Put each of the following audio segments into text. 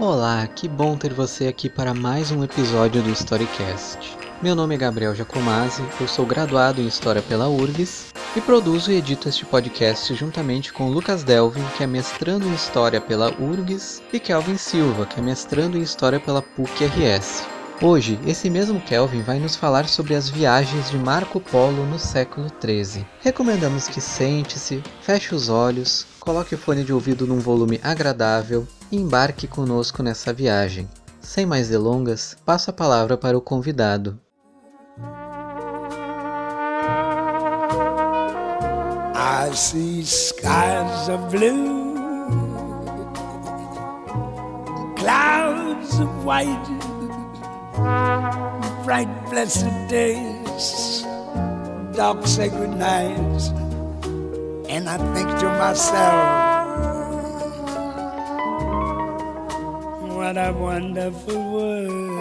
Olá, que bom ter você aqui para mais um episódio do Storycast. Meu nome é Gabriel Giacomazzi, eu sou graduado em História pela URGS e produzo e edito este podcast juntamente com Lucas Delvin, que é mestrando em História pela URGS, e Kelvin Silva, que é mestrando em História pela PUC-RS. Hoje, esse mesmo Kelvin vai nos falar sobre as viagens de Marco Polo no século XIII. Recomendamos que sente-se, feche os olhos, coloque o fone de ouvido num volume agradável e embarque conosco nessa viagem. Sem mais delongas, passo a palavra para o convidado. I see skies of blue, clouds of white, bright blessed days, dark sacred nights, and I think to myself, what a wonderful world.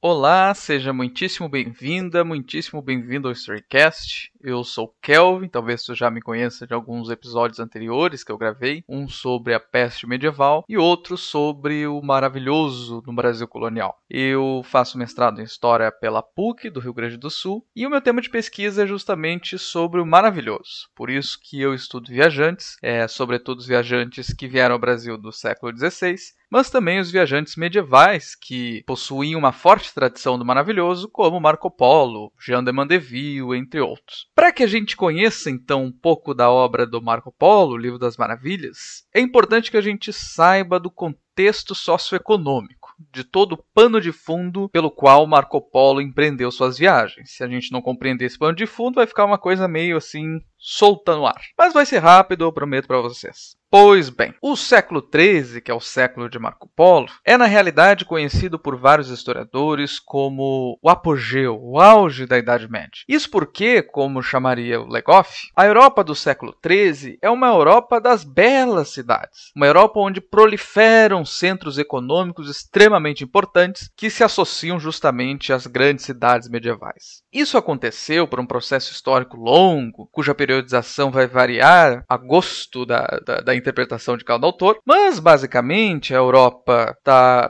Olá, seja muitíssimo bem-vinda, muitíssimo bem-vindo ao Storycast. Eu sou o Kelvin, talvez você já me conheça de alguns episódios anteriores que eu gravei, um sobre a peste medieval e outro sobre o maravilhoso no Brasil colonial. Eu faço mestrado em História pela PUC do Rio Grande do Sul e o meu tema de pesquisa é justamente sobre o maravilhoso. Por isso que eu estudo viajantes, sobretudo os viajantes que vieram ao Brasil do século XVI, mas também os viajantes medievais que possuíam uma forte tradição do maravilhoso, como Marco Polo, Jean de Mandeville, entre outros. Para que a gente conheça, então, um pouco da obra do Marco Polo, o Livro das Maravilhas, é importante que a gente saiba do contexto socioeconômico, de todo o pano de fundo pelo qual Marco Polo empreendeu suas viagens. Se a gente não compreender esse pano de fundo, vai ficar uma coisa meio assim, solta no ar. Mas vai ser rápido, eu prometo para vocês. Pois bem, o século XIII, que é o século de Marco Polo, é na realidade conhecido por vários historiadores como o apogeu, o auge da Idade Média. Isso porque, como chamaria o Legoff, a Europa do século XIII é uma Europa das belas cidades, uma Europa onde proliferam centros econômicos extremamente importantes que se associam justamente às grandes cidades medievais. Isso aconteceu por um processo histórico longo, cuja periodização vai variar a gosto da interpretação de cada autor, mas basicamente a Europa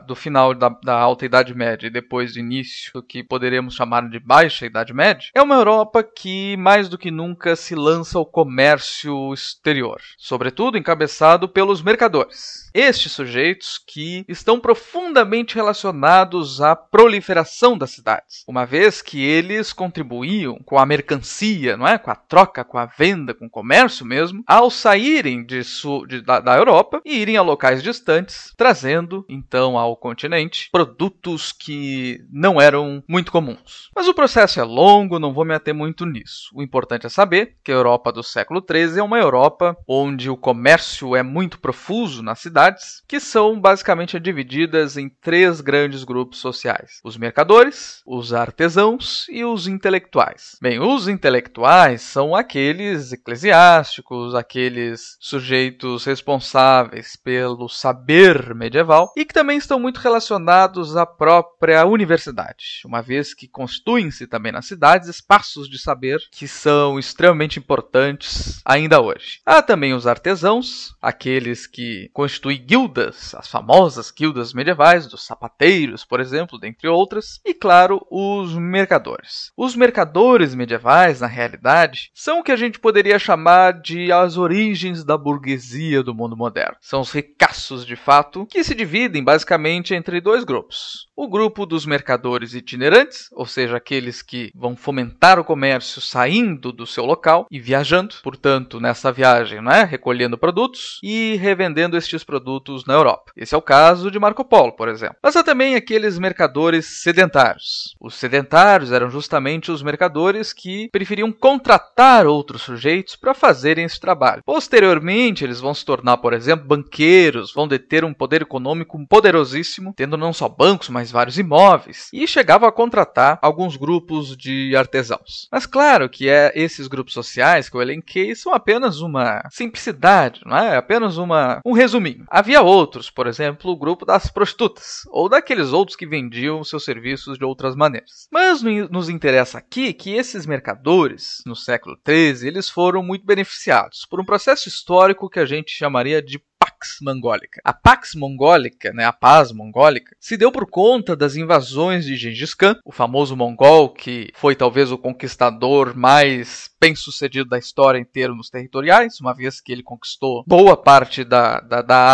do final da Alta Idade Média e depois do início do que poderíamos chamar de Baixa Idade Média, é uma Europa que mais do que nunca se lança ao comércio exterior, sobretudo encabeçado pelos mercadores. Estes sujeitos que estão profundamente relacionados à proliferação das cidades, uma vez que eles contribuíam com a mercancia, não é? Com a troca, com a venda, com o comércio mesmo, ao saírem da Europa e irem a locais distantes, trazendo então ao continente produtos que não eram muito comuns. Mas o processo é longo, não vou me ater muito nisso. O importante é saber que a Europa do século XIII é uma Europa onde o comércio é muito profuso nas cidades, que são basicamente divididas em três grandes grupos sociais: os mercadores, os artesãos e os intelectuais. Bem, os intelectuais são aqueles eclesiásticos, aqueles sujeitos responsáveis pelo saber medieval e que também estão muito relacionados à própria universidade, uma vez que constituem-se também nas cidades espaços de saber que são extremamente importantes ainda hoje. Há também os artesãos, aqueles que constituem guildas, as famosas guildas medievais, dos sapateiros, por exemplo, dentre outras, e, claro, os mercadores. Os mercadores medievais, na realidade, são o que a gente poderia chamar de as origens da burguesia do mundo moderno. São os ricaços, de fato, que se dividem basicamente entre dois grupos. O grupo dos mercadores itinerantes, ou seja, aqueles que vão fomentar o comércio saindo do seu local e viajando, portanto, nessa viagem, recolhendo produtos e revendendo estes produtos na Europa. Esse é o caso de Marco Polo, por exemplo. Mas há também aqueles mercadores sedentários. Os sedentários eram justamente os mercadores que preferiam contratar outros sujeitos para fazerem esse trabalho. Posteriormente, eles vão se tornar, por exemplo, banqueiros, vão deter um poder econômico poderosíssimo, tendo não só bancos, mas vários imóveis, e chegavam a contratar alguns grupos de artesãos. Mas claro que esses grupos sociais que eu elenquei são apenas uma simplicidade, não é? Apenas um resuminho. Havia outros, por exemplo, o grupo das prostitutas, ou daqueles outros que vendiam seus serviços de outras maneiras. Mas nos interessa aqui que esses mercadores, no século XIII eles foram muito beneficiados por um processo histórico que a gente chamaria de Pax Mongólica. A Pax Mongólica, a paz mongólica, se deu por conta das invasões de Gengis Khan, o famoso mongol que foi talvez o conquistador mais bem-sucedido da história em termos territoriais, uma vez que ele conquistou boa parte da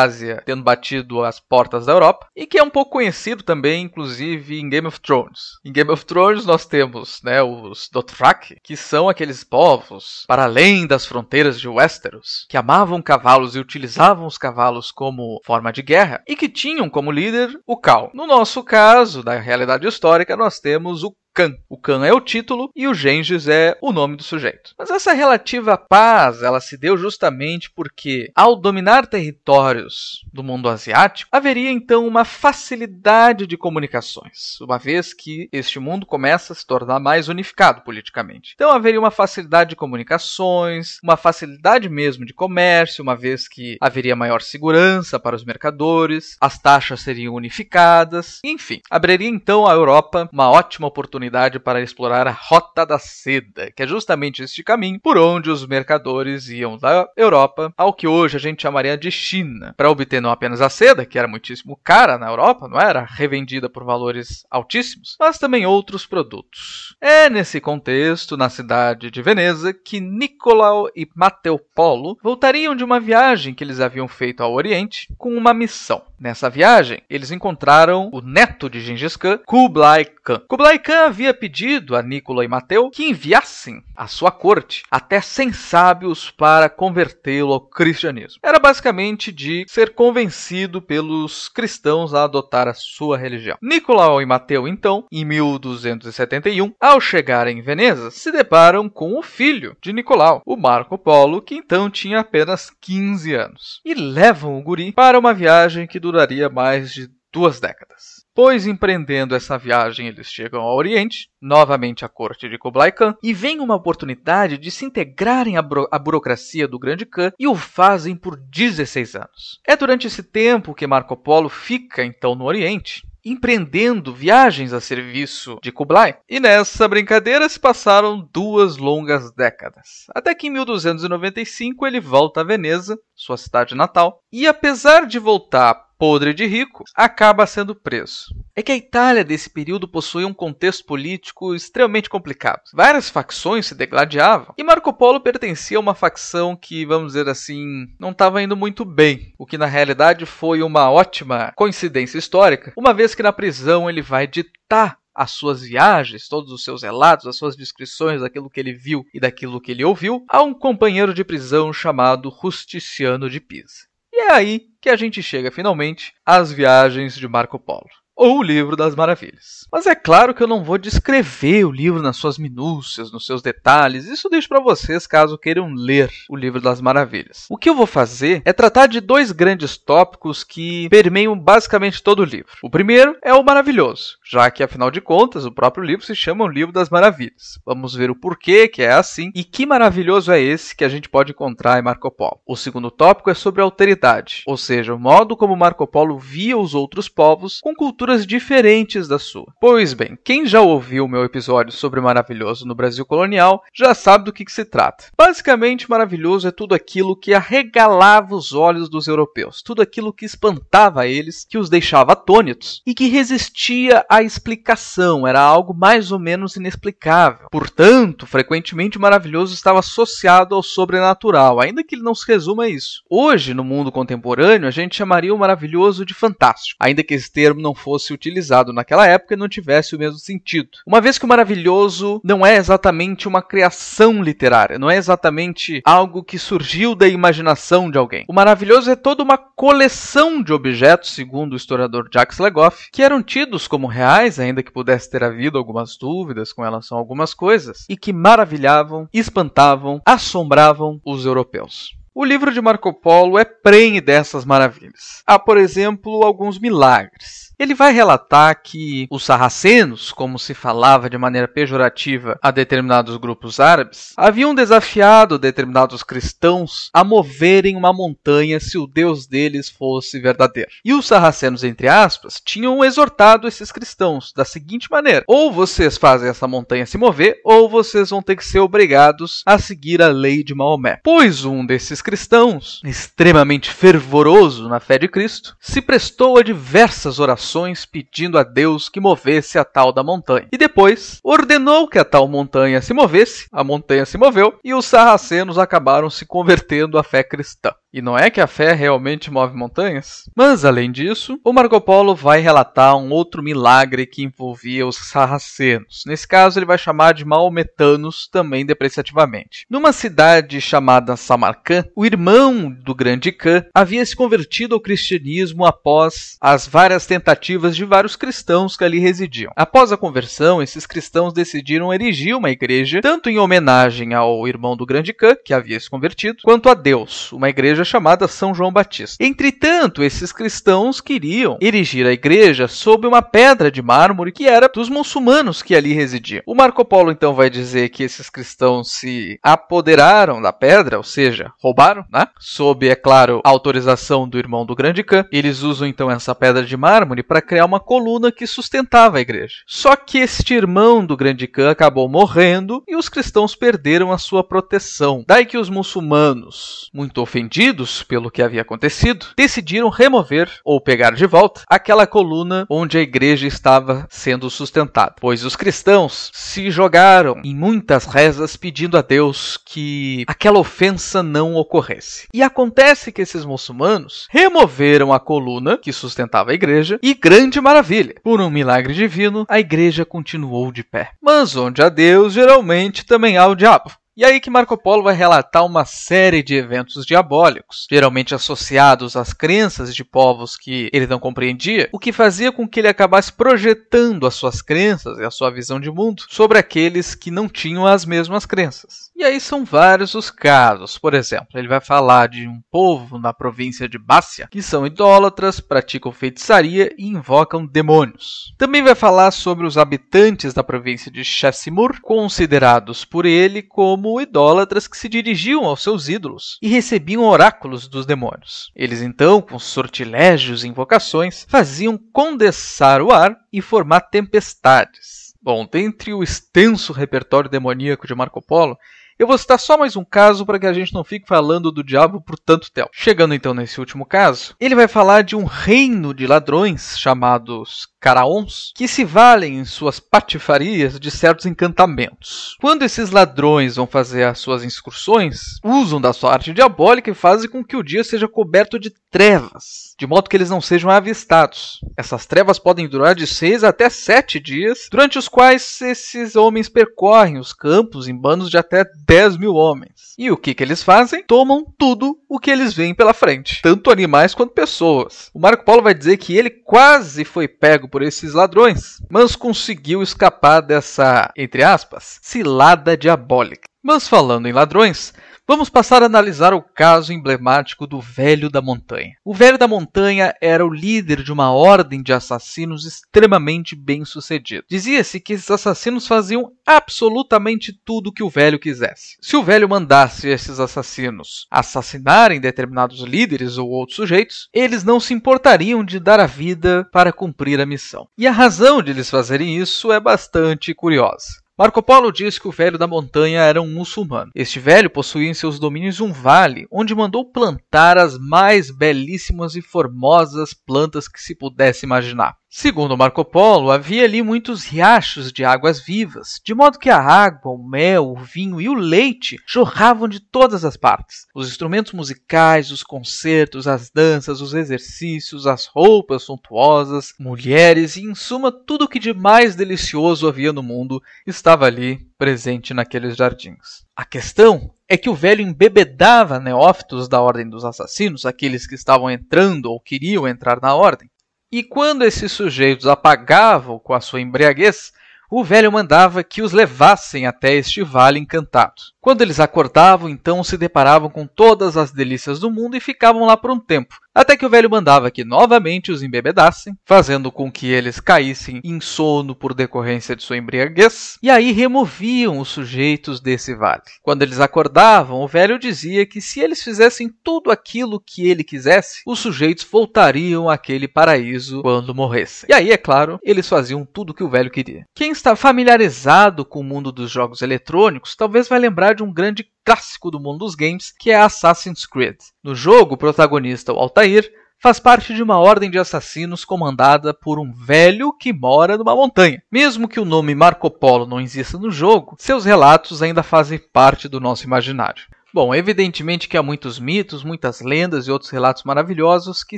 Ásia, tendo batido as portas da Europa, e que é um pouco conhecido também, inclusive, em Game of Thrones. Em Game of Thrones nós temos os Dothraki, que são aqueles povos, para além das fronteiras de Westeros, que amavam cavalos e utilizavam os cavalos como forma de guerra, e que tinham como líder o Khal. No nosso caso, da realidade histórica, nós temos o Khan. O Khan é o título e o Gengis é o nome do sujeito. Mas essa relativa paz, ela se deu justamente porque, ao dominar territórios do mundo asiático, haveria então uma facilidade de comunicações, uma vez que este mundo começa a se tornar mais unificado politicamente. Então haveria uma facilidade de comunicações, uma facilidade mesmo de comércio, uma vez que haveria maior segurança para os mercadores, as taxas seriam unificadas, enfim, abriria então à Europa uma ótima oportunidade para explorar a Rota da Seda, que é justamente este caminho por onde os mercadores iam da Europa ao que hoje a gente chamaria de China, para obter não apenas a seda, que era muitíssimo cara na Europa, não era revendida por valores altíssimos, mas também outros produtos. É nesse contexto, na cidade de Veneza, que Nicolau e Matteo Polo voltariam de uma viagem que eles haviam feito ao Oriente com uma missão. Nessa viagem, eles encontraram o neto de Gengis Khan, Kublai Khan. Kublai Khan havia pedido a Nicolau e Matteo que enviassem à sua corte até 100 sábios para convertê-lo ao cristianismo. Era basicamente de ser convencido pelos cristãos a adotar a sua religião. Nicolau e Matteo, então, em 1271, ao chegarem em Veneza, se deparam com o filho de Nicolau, o Marco Polo, que então tinha apenas 15 anos. E levam o guri para uma viagem que duraria mais de 2 décadas. Pois, empreendendo essa viagem, eles chegam ao Oriente, novamente à corte de Kublai Khan, e vem uma oportunidade de se integrarem à burocracia do grande Khan e o fazem por 16 anos. É durante esse tempo que Marco Polo fica, então, no Oriente, empreendendo viagens a serviço de Kublai. E nessa brincadeira se passaram 2 longas décadas. Até que em 1295 ele volta a Veneza, sua cidade natal, e apesar de voltar podre de rico, acaba sendo preso. É que a Itália desse período possuía um contexto político extremamente complicado. Várias facções se degladiavam e Marco Polo pertencia a uma facção que, vamos dizer assim, não estava indo muito bem, o que na realidade foi uma ótima coincidência histórica, uma vez que na prisão ele vai ditar as suas viagens, todos os seus relatos, as suas descrições daquilo que ele viu e daquilo que ele ouviu, a um companheiro de prisão chamado Rusticiano de Pisa. E é aí que a gente chega finalmente às viagens de Marco Polo, ou o Livro das Maravilhas. Mas é claro que eu não vou descrever o livro nas suas minúcias, nos seus detalhes, isso deixo para vocês caso queiram ler o Livro das Maravilhas. O que eu vou fazer é tratar de 2 grandes tópicos que permeiam basicamente todo o livro. O primeiro é o maravilhoso, já que afinal de contas o próprio livro se chama o Livro das Maravilhas. Vamos ver o porquê que é assim e que maravilhoso é esse que a gente pode encontrar em Marco Polo. O segundo tópico é sobre a alteridade, ou seja, o modo como Marco Polo via os outros povos com culturas diferentes da sua. Pois bem, quem já ouviu o meu episódio sobre Maravilhoso no Brasil colonial já sabe do que se trata. Basicamente, maravilhoso é tudo aquilo que arregalava os olhos dos europeus, tudo aquilo que espantava eles, que os deixava atônitos e que resistia à explicação, era algo mais ou menos inexplicável. Portanto, frequentemente o maravilhoso estava associado ao sobrenatural, ainda que ele não se resuma a isso. Hoje, no mundo contemporâneo, a gente chamaria o maravilhoso de fantástico, ainda que esse termo não fosse utilizado naquela época e não tivesse o mesmo sentido. Uma vez que o maravilhoso não é exatamente uma criação literária, não é exatamente algo que surgiu da imaginação de alguém. O maravilhoso é toda uma coleção de objetos, segundo o historiador Jacques Le Goff, que eram tidos como reais, ainda que pudesse ter havido algumas dúvidas com relação a algumas coisas, e que maravilhavam, espantavam, assombravam os europeus. O livro de Marco Polo é prenhe dessas maravilhas. Há, por exemplo, alguns milagres. Ele vai relatar que os sarracenos, como se falava de maneira pejorativa a determinados grupos árabes, haviam desafiado determinados cristãos a moverem uma montanha se o Deus deles fosse verdadeiro. E os sarracenos, entre aspas, tinham exortado esses cristãos da seguinte maneira: ou vocês fazem essa montanha se mover, ou vocês vão ter que ser obrigados a seguir a lei de Maomé. Pois um desses cristãos, extremamente fervoroso na fé de Cristo, se prestou a diversas orações pedindo a Deus que movesse a tal da montanha. E depois ordenou que a tal montanha se movesse, a montanha se moveu e os sarracenos acabaram se convertendo à fé cristã. E não é que a fé realmente move montanhas? Mas, além disso, o Marco Polo vai relatar um outro milagre que envolvia os sarracenos. Nesse caso, ele vai chamar de maometanos, também depreciativamente. Numa cidade chamada Samarcã, o irmão do grande Khan havia se convertido ao cristianismo após as várias tentativas de vários cristãos que ali residiam. Após a conversão, esses cristãos decidiram erigir uma igreja, tanto em homenagem ao irmão do grande Khan, que havia se convertido, quanto a Deus, uma igreja chamada São João Batista. Entretanto, esses cristãos queriam erigir a igreja sob uma pedra de mármore que era dos muçulmanos que ali residiam. O Marco Polo então vai dizer que esses cristãos se apoderaram da pedra, ou seja, roubaram, né? Sob, é claro, a autorização do irmão do grande Khan. Eles usam então essa pedra de mármore para criar uma coluna que sustentava a igreja. Só que este irmão do grande Khan acabou morrendo e os cristãos perderam a sua proteção. Daí que os muçulmanos, muito ofendidos pelo que havia acontecido, decidiram remover ou pegar de volta aquela coluna onde a igreja estava sendo sustentada, pois os cristãos se jogaram em muitas rezas pedindo a Deus que aquela ofensa não ocorresse. E acontece que esses muçulmanos removeram a coluna que sustentava a igreja e, grande maravilha, por um milagre divino, a igreja continuou de pé. Mas onde há Deus, geralmente também há o diabo. E aí que Marco Polo vai relatar uma série de eventos diabólicos, geralmente associados às crenças de povos que ele não compreendia, o que fazia com que ele acabasse projetando as suas crenças e a sua visão de mundo sobre aqueles que não tinham as mesmas crenças. E aí são vários os casos. Por exemplo, ele vai falar de um povo na província de Bácia que são idólatras, praticam feitiçaria e invocam demônios. Também vai falar sobre os habitantes da província de Chessimur, considerados por ele como idólatras que se dirigiam aos seus ídolos e recebiam oráculos dos demônios. Eles então, com sortilégios e invocações, faziam condensar o ar e formar tempestades. Bom, dentre o extenso repertório demoníaco de Marco Polo, eu vou citar só mais um caso para que a gente não fique falando do diabo por tanto tempo. Chegando então nesse último caso, ele vai falar de um reino de ladrões chamados Caraons, que se valem em suas patifarias de certos encantamentos. Quando esses ladrões vão fazer as suas excursões, usam da sua arte diabólica e fazem com que o dia seja coberto de trevas, de modo que eles não sejam avistados. Essas trevas podem durar de 6 até 7 dias, durante os quais esses homens percorrem os campos em bandos de até 10 mil homens. E o que eles fazem? Tomam tudo o que eles veem pela frente, tanto animais quanto pessoas. O Marco Polo vai dizer que ele quase foi pego por esses ladrões, mas conseguiu escapar dessa, entre aspas, cilada diabólica. Mas falando em ladrões, vamos passar a analisar o caso emblemático do Velho da Montanha. O Velho da Montanha era o líder de uma ordem de assassinos extremamente bem-sucedido. Dizia-se que esses assassinos faziam absolutamente tudo o que o Velho quisesse. Se o Velho mandasse esses assassinos assassinarem determinados líderes ou outros sujeitos, eles não se importariam de dar a vida para cumprir a missão. E a razão de eles fazerem isso é bastante curiosa. Marco Polo diz que o Velho da Montanha era um muçulmano. Este velho possuía em seus domínios um vale, onde mandou plantar as mais belíssimas e formosas plantas que se pudesse imaginar. Segundo Marco Polo, havia ali muitos riachos de águas vivas, de modo que a água, o mel, o vinho e o leite jorravam de todas as partes. Os instrumentos musicais, os concertos, as danças, os exercícios, as roupas suntuosas, mulheres e, em suma, tudo o que de mais delicioso havia no mundo estava ali presente naqueles jardins. A questão é que o velho embebedava neófitos da Ordem dos Assassinos, aqueles que estavam entrando ou queriam entrar na ordem. E quando esses sujeitos apagavam com a sua embriaguez, o velho mandava que os levassem até este vale encantado. Quando eles acordavam, então se deparavam com todas as delícias do mundo e ficavam lá por um tempo, até que o velho mandava que novamente os embebedassem, fazendo com que eles caíssem em sono por decorrência de sua embriaguez, e aí removiam os sujeitos desse vale. Quando eles acordavam, o velho dizia que se eles fizessem tudo aquilo que ele quisesse, os sujeitos voltariam àquele paraíso quando morressem. E aí, é claro, eles faziam tudo o que o velho queria. Quem está familiarizado com o mundo dos jogos eletrônicos talvez vai lembrar de um grande clássico do mundo dos games, que é Assassin's Creed. No jogo, o protagonista, o Altair, faz parte de uma ordem de assassinos comandada por um velho que mora numa montanha. Mesmo que o nome Marco Polo não exista no jogo, seus relatos ainda fazem parte do nosso imaginário. Bom, evidentemente que há muitos mitos, muitas lendas e outros relatos maravilhosos que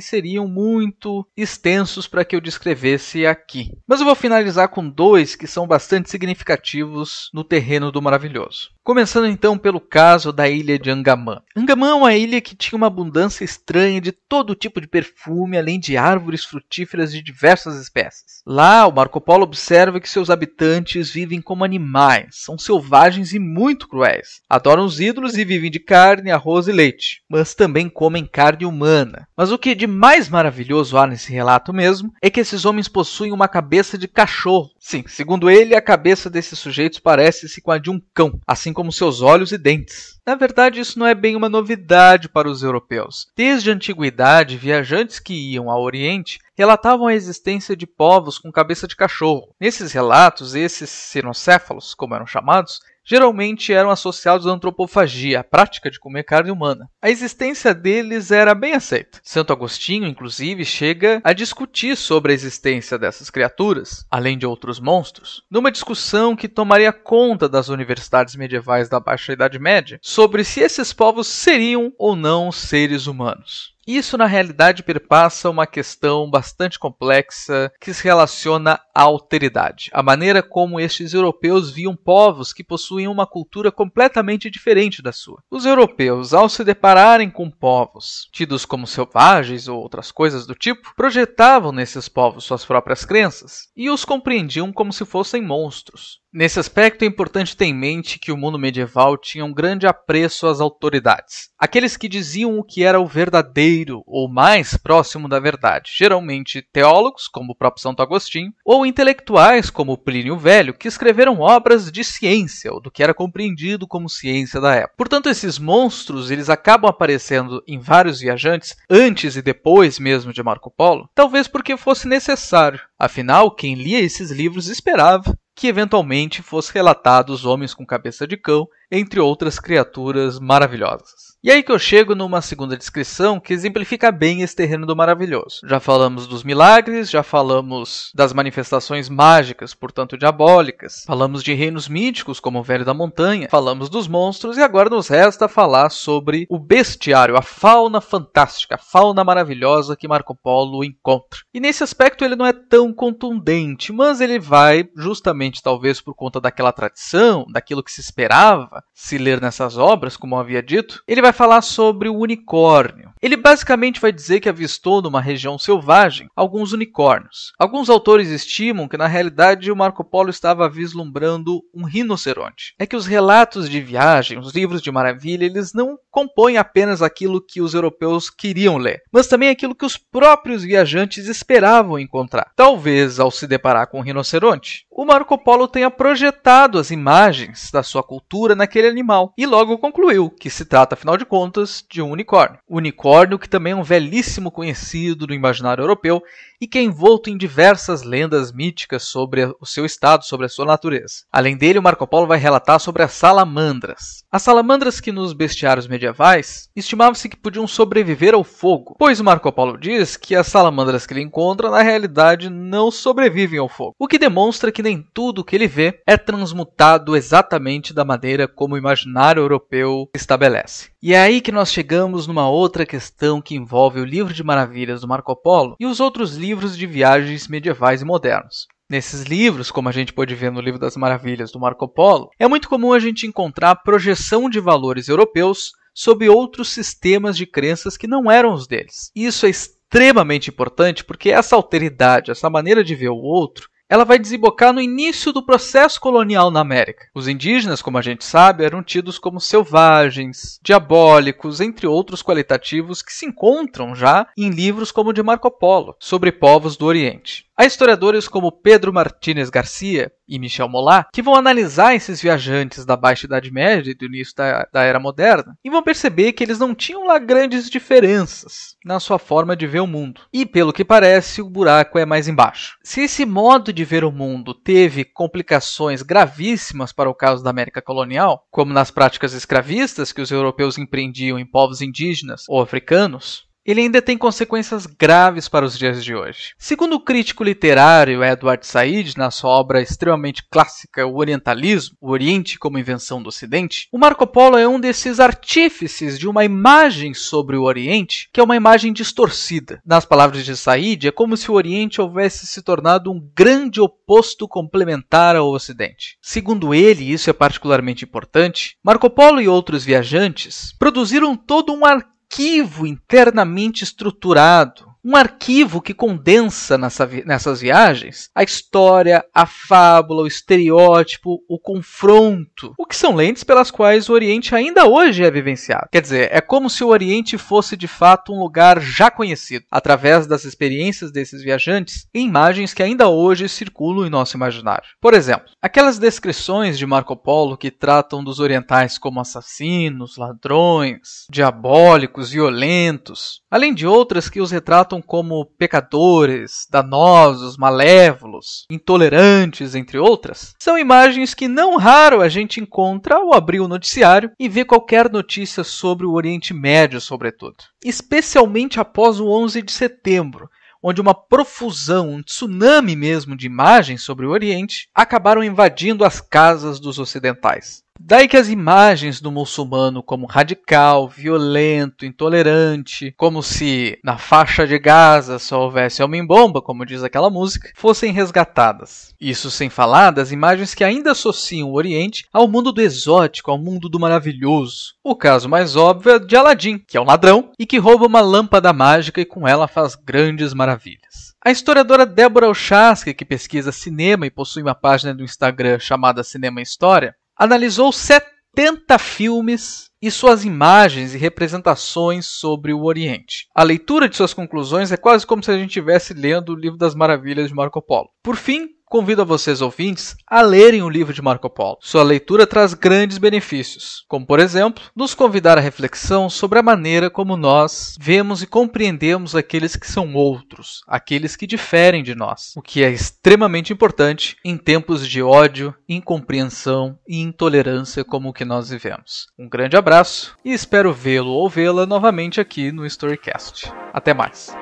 seriam muito extensos para que eu descrevesse aqui. Mas eu vou finalizar com 2 que são bastante significativos no terreno do maravilhoso. Começando então pelo caso da ilha de Angamã. Angamã é uma ilha que tinha uma abundância estranha de todo tipo de perfume, além de árvores frutíferas de diversas espécies. Lá, o Marco Polo observa que seus habitantes vivem como animais, são selvagens e muito cruéis. Adoram os ídolos e vivem de carne, arroz e leite, mas também comem carne humana. Mas o que de mais maravilhoso há nesse relato mesmo é que esses homens possuem uma cabeça de cachorro. Sim, segundo ele, a cabeça desses sujeitos parece-se com a de um cão, assim como seus olhos e dentes. Na verdade, isso não é bem uma novidade para os europeus. Desde a antiguidade, viajantes que iam ao Oriente relatavam a existência de povos com cabeça de cachorro. Nesses relatos, esses cinocéfalos, como eram chamados, geralmente eram associados à antropofagia, a prática de comer carne humana. A existência deles era bem aceita. Santo Agostinho, inclusive, chega a discutir sobre a existência dessas criaturas, além de outros monstros, numa discussão que tomaria conta das universidades medievais da Baixa Idade Média sobre se esses povos seriam ou não seres humanos. Isso, na realidade, perpassa uma questão bastante complexa que se relaciona à alteridade, a maneira como estes europeus viam povos que possuíam uma cultura completamente diferente da sua. Os europeus, ao se depararem com povos tidos como selvagens ou outras coisas do tipo, projetavam nesses povos suas próprias crenças e os compreendiam como se fossem monstros. Nesse aspecto, é importante ter em mente que o mundo medieval tinha um grande apreço às autoridades. Aqueles que diziam o que era o verdadeiro ou mais próximo da verdade, geralmente teólogos, como o próprio Santo Agostinho, ou intelectuais, como Plínio o Velho, que escreveram obras de ciência, ou do que era compreendido como ciência da época. Portanto, esses monstros eles acabam aparecendo em vários viajantes, antes e depois mesmo de Marco Polo, talvez porque fosse necessário. Afinal, quem lia esses livros esperava que eventualmente fosse relatado os homens com cabeça de cão, entre outras criaturas maravilhosas. E aí que eu chego numa segunda descrição que exemplifica bem esse terreno do maravilhoso. Já falamos dos milagres, já falamos das manifestações mágicas, portanto diabólicas, falamos de reinos míticos como o Velho da Montanha, falamos dos monstros e agora nos resta falar sobre o bestiário, a fauna fantástica, a fauna maravilhosa que Marco Polo encontra. E nesse aspecto ele não é tão contundente, mas ele vai, justamente talvez por conta daquela tradição, daquilo que se esperava se ler nessas obras, como eu havia dito, ele vai falar sobre o unicórnio. Ele basicamente vai dizer que avistou numa região selvagem alguns unicórnios. Alguns autores estimam que na realidade o Marco Polo estava vislumbrando um rinoceronte. É que os relatos de viagem, os livros de maravilha, eles não compõem apenas aquilo que os europeus queriam ler, mas também aquilo que os próprios viajantes esperavam encontrar. Talvez ao se deparar com um rinoceronte, o Marco Polo tenha projetado as imagens da sua cultura naquele animal e logo concluiu que se trata, afinal de contas, de um unicórnio. Unicórnio que também é um velhíssimo conhecido no imaginário europeu e que é envolto em diversas lendas míticas sobre o seu estado, sobre a sua natureza. Além dele, o Marco Polo vai relatar sobre as salamandras. As salamandras que nos bestiários medievais estimava-se que podiam sobreviver ao fogo, pois o Marco Polo diz que as salamandras que ele encontra na realidade não sobrevivem ao fogo, o que demonstra que nem tudo o que ele vê é transmutado exatamente da maneira como o imaginário europeu estabelece. E é aí que nós chegamos numa outra questão que envolve o Livro de Maravilhas do Marco Polo e os outros livros de viagens medievais e modernos. Nesses livros, como a gente pode ver no Livro das Maravilhas do Marco Polo, é muito comum a gente encontrar a projeção de valores europeus sobre outros sistemas de crenças que não eram os deles. Isso é extremamente importante porque essa alteridade, essa maneira de ver o outro, ela vai desembocar no início do processo colonial na América. Os indígenas, como a gente sabe, eram tidos como selvagens, diabólicos, entre outros qualitativos que se encontram já em livros como o de Marco Polo, sobre povos do Oriente. Há historiadores como Pedro Martínez Garcia e Michel Molat que vão analisar esses viajantes da Baixa Idade Média e do início da Era Moderna e vão perceber que eles não tinham lá grandes diferenças na sua forma de ver o mundo. E, pelo que parece, o buraco é mais embaixo. Se esse modo de ver o mundo teve complicações gravíssimas para o caso da América colonial, como nas práticas escravistas que os europeus empreendiam em povos indígenas ou africanos, ele ainda tem consequências graves para os dias de hoje. Segundo o crítico literário Edward Said, na sua obra extremamente clássica O Orientalismo, o Oriente como Invenção do Ocidente, o Marco Polo é um desses artífices de uma imagem sobre o Oriente que é uma imagem distorcida. Nas palavras de Said, é como se o Oriente houvesse se tornado um grande oposto complementar ao Ocidente. Segundo ele, e isso é particularmente importante, Marco Polo e outros viajantes produziram todo um arquivo internamente estruturado, um arquivo que condensa nessas viagens a história, a fábula, o estereótipo, o confronto, o que são lentes pelas quais o Oriente ainda hoje é vivenciado. Quer dizer, é como se o Oriente fosse de fato um lugar já conhecido, através das experiências desses viajantes, em imagens que ainda hoje circulam em nosso imaginário. Por exemplo, aquelas descrições de Marco Polo que tratam dos orientais como assassinos, ladrões, diabólicos, violentos, além de outras que os retratam como pecadores, danosos, malévolos, intolerantes, entre outras, são imagens que não raro a gente encontra ao abrir o noticiário e ver qualquer notícia sobre o Oriente Médio, sobretudo. Especialmente após o 11 de setembro, onde uma profusão, um tsunami mesmo de imagens sobre o Oriente acabaram invadindo as casas dos ocidentais. Daí que as imagens do muçulmano como radical, violento, intolerante, como se na faixa de Gaza só houvesse homem-bomba, como diz aquela música, fossem resgatadas. Isso sem falar das imagens que ainda associam o Oriente ao mundo do exótico, ao mundo do maravilhoso. O caso mais óbvio é de Aladim, que é um ladrão e que rouba uma lâmpada mágica e com ela faz grandes maravilhas. A historiadora Débora Olshansky, que pesquisa cinema e possui uma página do Instagram chamada Cinema História, analisou 70 filmes e suas imagens e representações sobre o Oriente. A leitura de suas conclusões é quase como se a gente estivesse lendo o Livro das Maravilhas de Marco Polo. Por fim, convido a vocês, ouvintes, a lerem o livro de Marco Polo. Sua leitura traz grandes benefícios, como, por exemplo, nos convidar à reflexão sobre a maneira como nós vemos e compreendemos aqueles que são outros, aqueles que diferem de nós, o que é extremamente importante em tempos de ódio, incompreensão e intolerância como o que nós vivemos. Um grande abraço e espero vê-lo ou vê-la novamente aqui no Storycast. Até mais!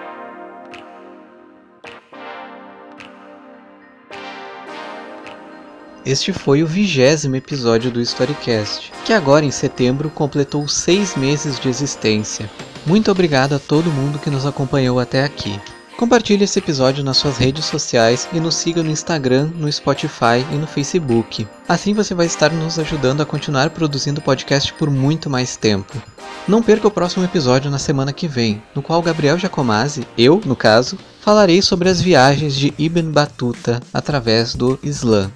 Este foi o 20º episódio do Storycast, que agora em setembro completou 6 meses de existência. Muito obrigado a todo mundo que nos acompanhou até aqui. Compartilhe esse episódio nas suas redes sociais e nos siga no Instagram, no Spotify e no Facebook. Assim você vai estar nos ajudando a continuar produzindo podcast por muito mais tempo. Não perca o próximo episódio na semana que vem, no qual Gabriel Jacomazzi, eu, no caso, falarei sobre as viagens de Ibn Battuta através do Islã.